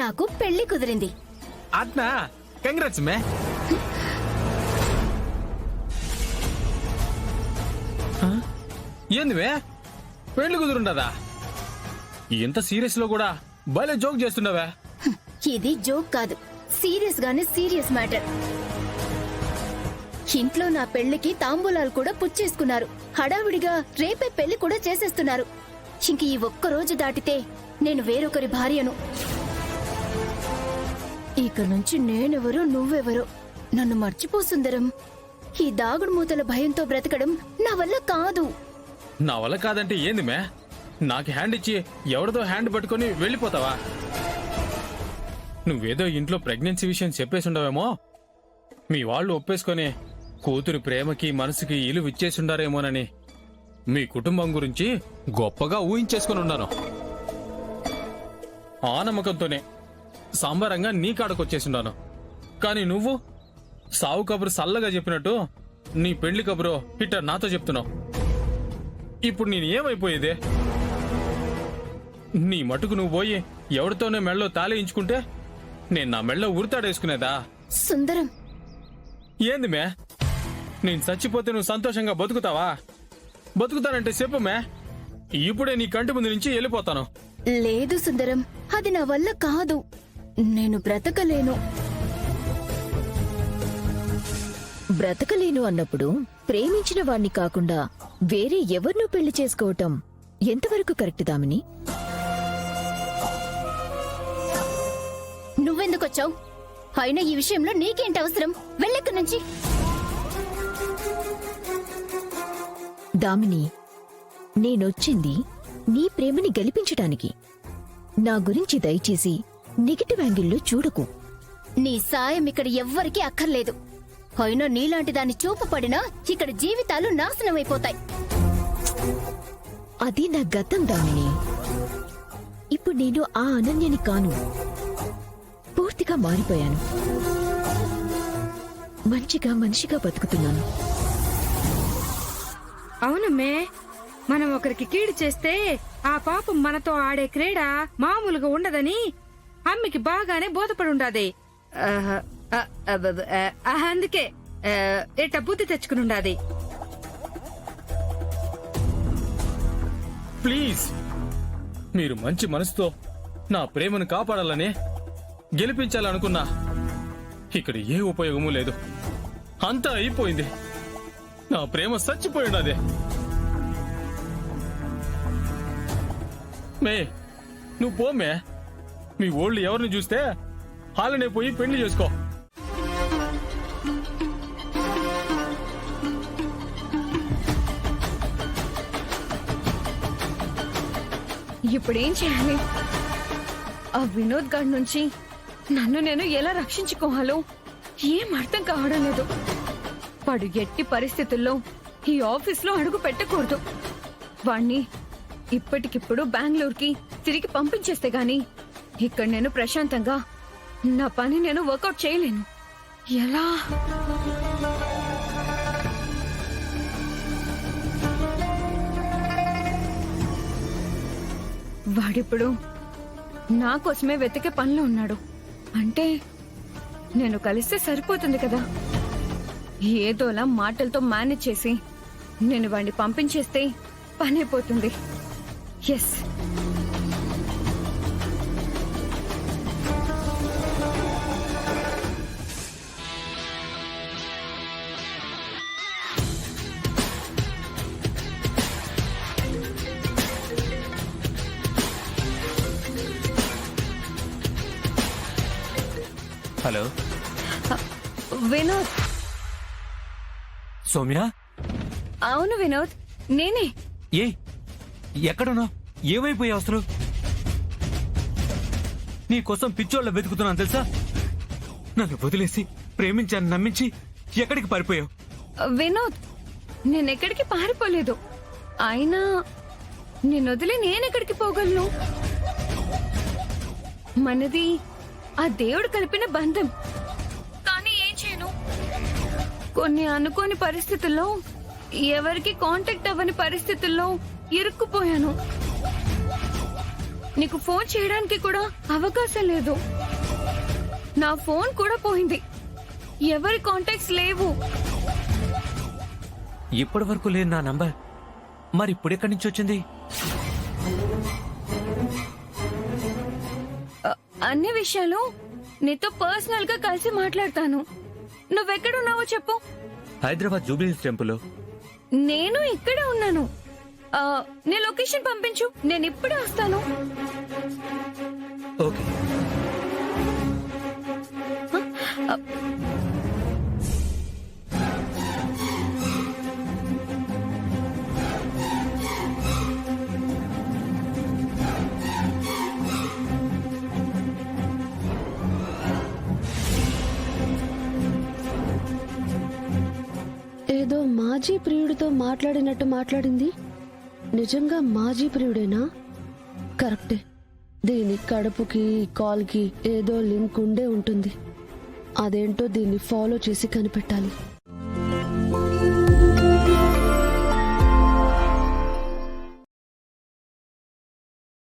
నాకు పెళ్లి కుదిరింది. అట్నా? కంగ్రాట్స్ మే. ఏంది మే, పెళ్లి కుదురుండదా? ఇంత సీరియస్ లో కూడా భలే జోక్ చేస్తుండవే. ఇది జోక్ కాదు, సీరియస్ గానే సీరియస్ మ్యాటర్. ఇంట్లో నా పెళ్లికి తాంబూలాలు కూడా పుచ్చేసుకున్నారు. హడావిడిగా రేపే పెళ్లి కూడా చేసేస్తున్నారు. ఇంక ఈ ఒక్క రోజు దాటితే నేను వేరొకరి భార్యను. ఇక నుంచి నేనెవరో నువ్వెవరో నన్ను మర్చిపో సుందరం. ఈ దాగుడు మూతల భయంతో బ్రతకడం నా వల్ల కాదు. నా వల్ల కాదంటే ఏంది మే? నాకు హ్యాండ్ ఇచ్చి ఎవరిదో హ్యాండ్ పట్టుకుని వెళ్ళిపోతావా? నువ్వేదో ఇంట్లో ప్రెగ్నెన్సీ విషయం చెప్పేసి ఉండవేమో. మీ వాళ్ళు ఒప్పేసుకొని కూతురు ప్రేమకి మనసుకి ఇల్లు ఇచ్చేసుండారేమోనని మీ కుటుంబం గురించి గొప్పగా ఊహించేసుకుని ఉన్నాను. ఆ నమ్మకంతోనే సంబరంగా నీ కాడకొచ్చేసుండాను. కానీ నువ్వు సావు కబురు సల్లగా చెప్పినట్టు నీ పెళ్లి కబురు ఇట్ట నాతో చెప్తున్నావు. ఇప్పుడు నేను ఏమైపోయేదే? నీ మటుకు నువ్వు పోయి ఎవరితోనే మెళ్ళో తాళేయించుకుంటే నేను నా మెళ్ళో ఉరితాడేసుకునేదా? సుందరం, ఏంది మే? నేను చచ్చిపోతే నువ్వు సంతోషంగా బతుకుతావా? బతుకుతానంటే చెప్పు మే, ఇప్పుడే నీ కంటి ముందు నుంచి వెళ్ళిపోతాను. లేదు సుందరం, అది నా వల్ల కాదు. నేను బ్రతకలేను. బ్రతకలేను అన్నప్పుడు ప్రేమించిన వాణ్ణి కాకుండా వేరే ఎవరినో పెళ్లి చేసుకోవటం ఎంతవరకు కరెక్ట్ దామిని? నువ్వెందుకొచ్చావు? అయినా ఈ విషయంలో నీకేంటి అవసరం? వెళ్ళెక్కడి నుంచి. దామిని, నేనొచ్చింది నీ ప్రేమని గెలిపించటానికి. నా గురించి దయచేసి నెగటివ్ యాంగిల్లో చూడకు. నీ సాయం ఇక్కడ ఎవ్వరికీ అక్కర్లేదు. అయినా నీలాంటి దాన్ని చూపు పడినా ఇక్కడ జీవితాలు నాశనమైపోతాయి. అది నా గతం దామిని. ఇప్పుడు నేను ఆ అనన్యని కాను. పూర్తిగా మారిపోయాను. మంచిగా మనిషిగా బతుకుతున్నాను. అవునమ్మే, మనం ఒకరికి కీడు చేస్తే ఆ పాపం మనతో ఆడే క్రీడ మామూలుగా ఉండదని అమ్మికి బాగానే బోధపడి ఉండాది. అందుకే ఇట్ట బుద్ధి తెచ్చుకుని ఉండాది. ప్లీజ్, మీరు మంచి మనసుతో నా ప్రేమను కాపాడాలని గెలిపించాలనుకున్నా ఇక్కడ ఏ ఉపయోగమూ లేదు. అంతా అయిపోయింది. నా ప్రేమ చచ్చిపోయినదే. మే, నువ్వు పోమే. మీ ఓళ్ళు ఎవరిని చూస్తే హాలనే పోయి పెళ్లి చేసుకో. ఇప్పుడేం చేయాలి? ఆ వినోద్ గారి నుంచి నన్ను నేను ఎలా రక్షించుకోవాలో ఏం అర్థం కావడం లేదు. వాడు ఎట్టి పరిస్థితుల్లో ఈ ఆఫీస్లో అడుగు పెట్టకూడదు. వాణ్ణి ఇప్పటికిప్పుడు బెంగళూరుకి తిరిగి పంపించేస్తే గాని ఇక్కడ నేను ప్రశాంతంగా నా పని నేను వర్కౌట్ చేయలేను. ఎలా? వాడిప్పుడు నా కోసమే వెతికే పనిలో ఉన్నాడు. అంటే నేను కలిస్తే సరిపోతుంది కదా. ఏదోలా మాటలతో మేనేజ్ చేసి నేను వాడిని పంపించేస్తే పని అయిపోతుంది. Yes, hello Vinod. సౌమ్య? అవును వినోద్, నేనే. ఏ ఎక్కడున్నా? ఏమైపోయావు అసలు? నీకోసం పిచ్చోళ్ళ వెతుకుతున్నాను తెలుసా? నన్ను వదిలేసి ప్రేమించాను నమ్మించి ఎక్కడికి పారిపోయావు? వినోద్, నేనెక్కడికి పారిపోలేదు. అయినా నేను వదిలి నేనెక్కడికి పోగలను? మనది ఆ దేవుడు కలిపిన బంధం. కానీ ఏం చేయను? కొన్ని అనుకోని పరిస్థితుల్లో, ఎవరికి కాంటాక్ట్ అవ్వని పరిస్థితుల్లో ఇరుక్కుపోయాను. నీకు ఫోన్ చేయడానికి కూడా అవకాశం లేదు. నా ఫోన్ కూడా పోయింది. ఎవరి కాంటాక్ట్స్ లేవు. ఇప్పటి వరకు లేని నా నంబర్ మరి ఇప్పుడు ఎక్కడి నుంచి వచ్చింది? అన్ని విషయాలు నీతో పర్సనల్ గా కలిసి మాట్లాడతాను. నువ్వెక్కడున్నావో చెప్పు. హైదరాబాద్ జూబ్లీహిల్స్ టెంపుల్. నేను ఇక్కడే ఉన్నాను. నీ లొకేషన్ పంపించు, నేను ఇప్పుడే వస్తాను. ఓకే. ఏదో మాజీ ప్రియుడితో మాట్లాడినట్టు మాట్లాడింది. నిజంగా మాజీ ప్రియుడేనా? కరెక్టే. దీని కడుపుకి కాల్కి ఏదో లింక్ ఉండే ఉంటుంది. అదేంటో దీన్ని ఫాలో చేసి కనిపెట్టాలి.